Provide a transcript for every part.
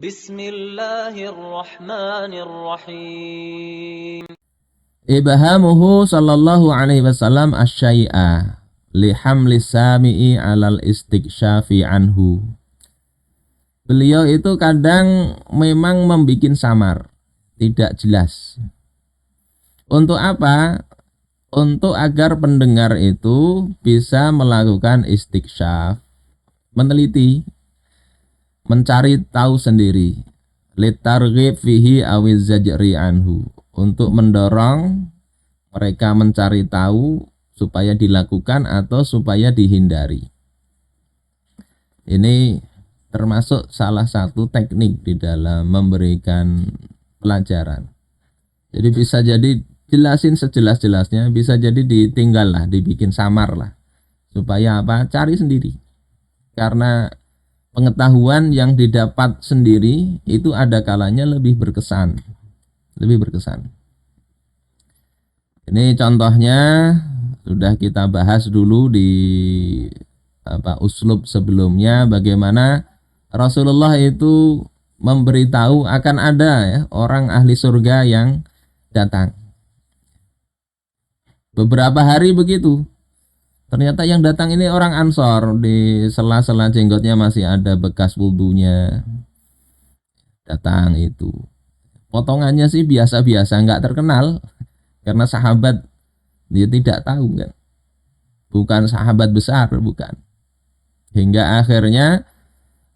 Bismillahirrahmanirrahim. Ibhamuhu sallallahu alaihi wasallam asyai'a li hamli sami'i alal istiksyafi anhu. Beliau itu kadang memang membikin samar, tidak jelas. Untuk apa? Untuk agar pendengar itu bisa melakukan istiksyaf, meneliti, mencari tahu sendiri, litarghib fihi awiz zajri anhu, untuk mendorong mereka mencari tahu supaya dilakukan atau supaya dihindari. Ini termasuk salah satu teknik di dalam memberikan pelajaran. Jadi bisa jadi jelasin sejelas-jelasnya, bisa jadi ditinggal lah, dibikin samar lah. Supaya apa? Cari sendiri. Karena pengetahuan yang didapat sendiri itu ada kalanya lebih berkesan. Ini contohnya sudah kita bahas dulu di uslub sebelumnya, bagaimana Rasulullah itu memberitahu akan ada orang ahli surga yang datang. Beberapa hari begitu. Ternyata yang datang ini orang Ansor, di sela-sela jenggotnya masih ada bekas wudhunya. Datang itu. Potongannya sih biasa-biasa, nggak terkenal. Karena sahabat dia tidak tahu kan. Bukan sahabat besar, bukan. Hingga akhirnya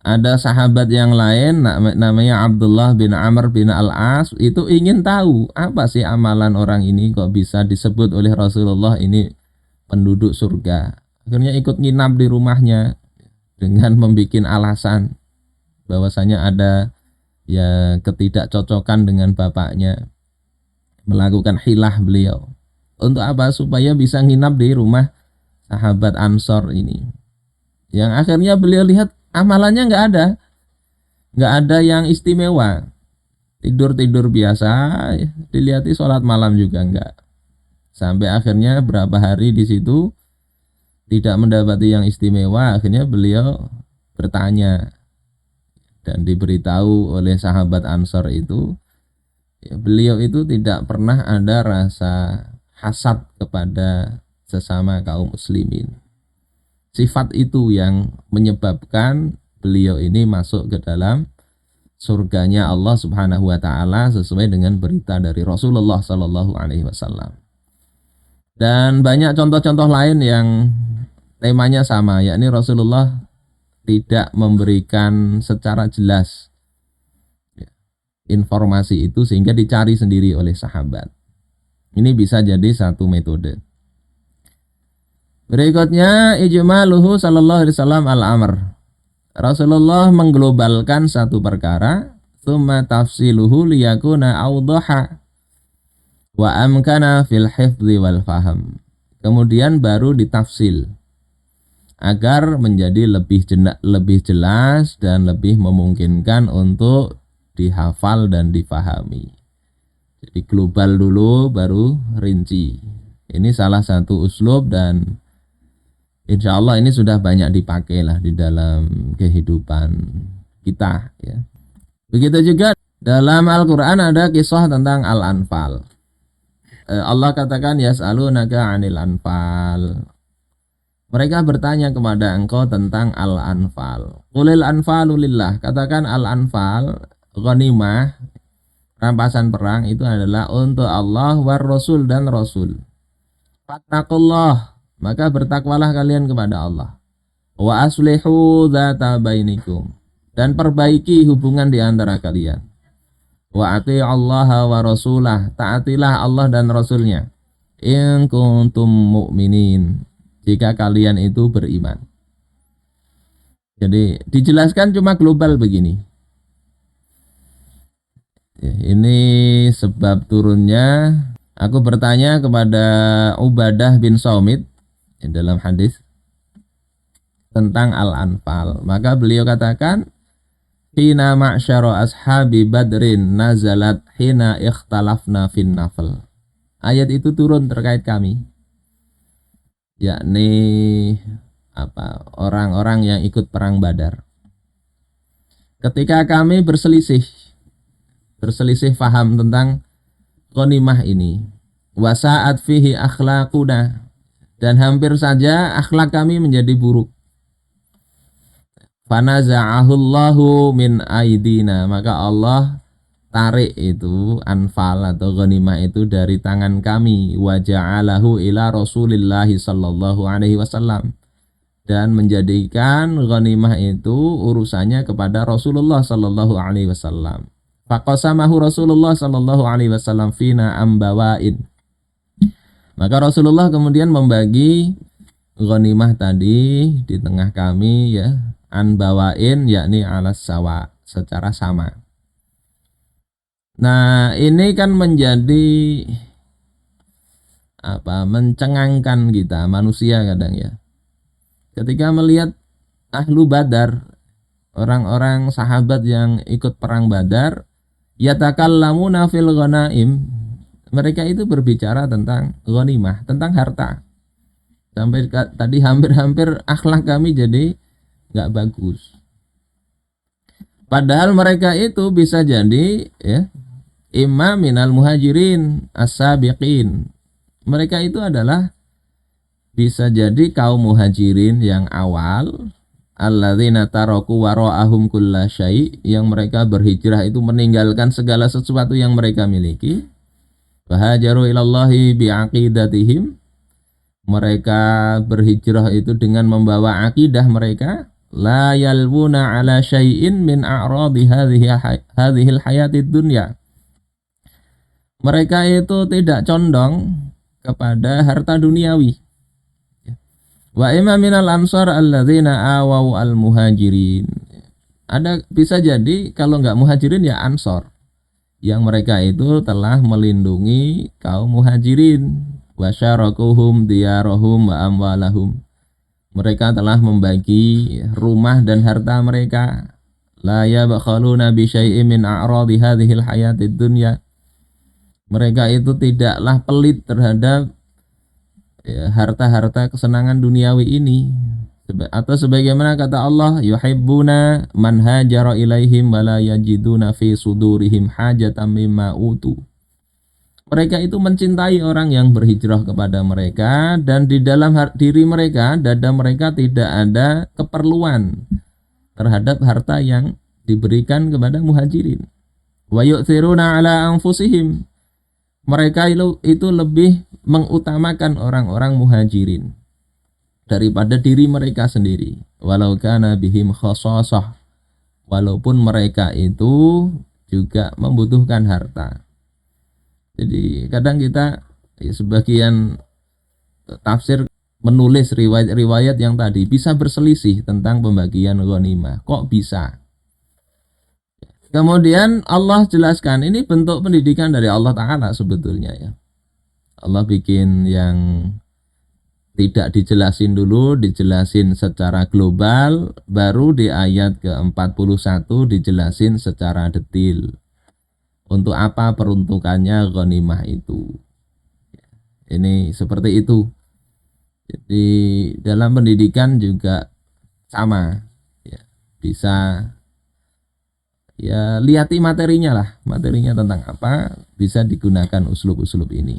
ada sahabat yang lain namanya Abdullah bin Amr bin Al-As, itu ingin tahu apa sih amalan orang ini kok bisa disebut oleh Rasulullah ini penduduk surga. Akhirnya ikut nginap di rumahnya dengan membuat alasan bahwasanya ada ya ketidakcocokan dengan bapaknya, melakukan hilah beliau. Untuk apa? Supaya bisa nginap di rumah sahabat Ansor ini. Yang akhirnya beliau lihat amalannya nggak ada yang istimewa. Tidur biasa, dilihati sholat malam juga enggak. Sampai akhirnya berapa hari di situ tidak mendapati yang istimewa, akhirnya beliau bertanya dan diberitahu oleh sahabat Ansor itu, ya, beliau itu tidak pernah ada rasa hasad kepada sesama kaum muslimin. Sifat itu yang menyebabkan beliau ini masuk ke dalam surganya Allah Subhanahu wa taala sesuai dengan berita dari Rasulullah sallallahu alaihi wasallam. Dan banyak contoh-contoh lain yang temanya sama, yakni Rasulullah tidak memberikan secara jelas informasi itu sehingga dicari sendiri oleh sahabat. Ini bisa jadi satu metode. Berikutnya ijmaluhu sallallahu alaihi wasallam al-amr. Rasulullah mengglobalkan satu perkara, tsumma tafsiluhu liyakuna awdaha wa amkana fil hifdzi wal faham. Kemudian baru ditafsil agar menjadi lebih jelas dan lebih memungkinkan untuk dihafal dan difahami. Jadi global dulu baru rinci. Ini salah satu uslub dan insya Allah ini sudah banyak dipakai lah di dalam kehidupan kita ya. Begitu juga dalam Al-Quran ada kisah tentang Al-Anfal. Allah katakan yas'alunaka 'anil anfal. Mereka bertanya kepada engkau tentang Al-Anfal. Qulil anfalu lillah. Katakan Al-Anfal, ghanimah, rampasan perang itu adalah untuk Allah war Rasul dan Rasul. Fattaqullah, maka bertakwalah kalian kepada Allah. Wa aslihu dzata bainikum, dan perbaiki hubungan di antara kalian. Wa ati'allaha wa rasulah, taatilah Allah dan Rasulnya. In kuntum mu'minin, jika kalian itu beriman. Jadi dijelaskan cuma global begini. Ya, ini sebab turunnya. Aku bertanya kepada Ubadah bin Samit dalam hadis tentang Al-Anfal. Maka beliau katakan, hina ma'syara ashabi badrin nazalat hina ikhtalafna fin nafl. Ayat itu turun terkait kami, yakni orang-orang yang ikut perang Badar. ketika kami berselisih faham tentang ghanimah ini, wasaat fihi akhlaquna, dan hampir saja akhlak kami menjadi buruk. Fanaza'ahullahu min aidina, maka Allah tarik itu anfal atau ghanimah itu dari tangan kami, wa ja'alahu ila Rasulillah sallallahu alaihi wasallam, dan menjadikan ghanimah itu urusannya kepada Rasulullah sallallahu alaihi wasallam. Faqasamahu Rasulullah sallallahu alaihi wasallam fina ambawain, maka Rasulullah kemudian membagi ghanimah tadi di tengah kami, ya, anbawain, yakni alas sawa, secara sama. Nah, ini kan menjadi mencengangkan kita manusia kadang, ya, ketika melihat ahlu Badar, orang-orang sahabat yang ikut perang Badar, yatakallamuna fil ghanaim, mereka itu berbicara tentang ghanimah, tentang harta. Sampai tadi hampir-hampir akhlak kami jadi nggak bagus. Padahal mereka itu bisa jadi, ya, imma minal muhajirin as-sabiqin. Mereka itu adalah bisa jadi kaum muhajirin yang awal, alladzina taraku wara'ahum kulla syai', yang mereka berhijrah itu meninggalkan segala sesuatu yang mereka miliki. Fahajaru ilallahi biaqidatihim, mereka berhijrah itu dengan membawa akidah mereka. La yalwuna ala syai'in min a'radi hadhil hayatid dunya, mereka itu tidak condong kepada harta duniawi. Wa imma minal ansar alladzina awau al muhajirin, ada bisa jadi kalau nggak muhajirin ya ansor, yang mereka itu telah melindungi kaum muhajirin. Wa syarakuhum diyarahum wa amwalahum, mereka telah membagi rumah dan harta mereka. La yabkhaluna bi syai'in min a'radi hadhil hayatid dunya, mereka itu tidaklah pelit terhadap, ya, harta-harta kesenangan duniawi ini. Atau sebagaimana kata Allah, yuhibbuna man hajara ilaihim wa la yajiduna fi sudurihim hajatan mimma utu, mereka itu mencintai orang yang berhijrah kepada mereka, dan di dalam diri mereka, dada mereka tidak ada keperluan terhadap harta yang diberikan kepada muhajirin. Wa yu'thiruna ala anfusihim, mereka itu lebih mengutamakan orang-orang muhajirin daripada diri mereka sendiri. Walau kana bihim khasasah, walaupun mereka itu juga membutuhkan harta. Jadi kadang kita, ya, sebagian tafsir menulis riwayat-riwayat yang tadi bisa berselisih tentang pembagian ghanimah. Kok bisa? Kemudian Allah jelaskan, ini bentuk pendidikan dari Allah Ta'ala sebetulnya, ya. Allah bikin yang tidak dijelasin dulu, dijelasin secara global, baru di ayat ke-41 dijelasin secara detail. Untuk apa peruntukannya ghanimah itu. Ini seperti itu. Jadi dalam pendidikan juga sama, ya, bisa, ya, lihati materinya lah, materinya tentang apa, bisa digunakan uslub-uslub ini.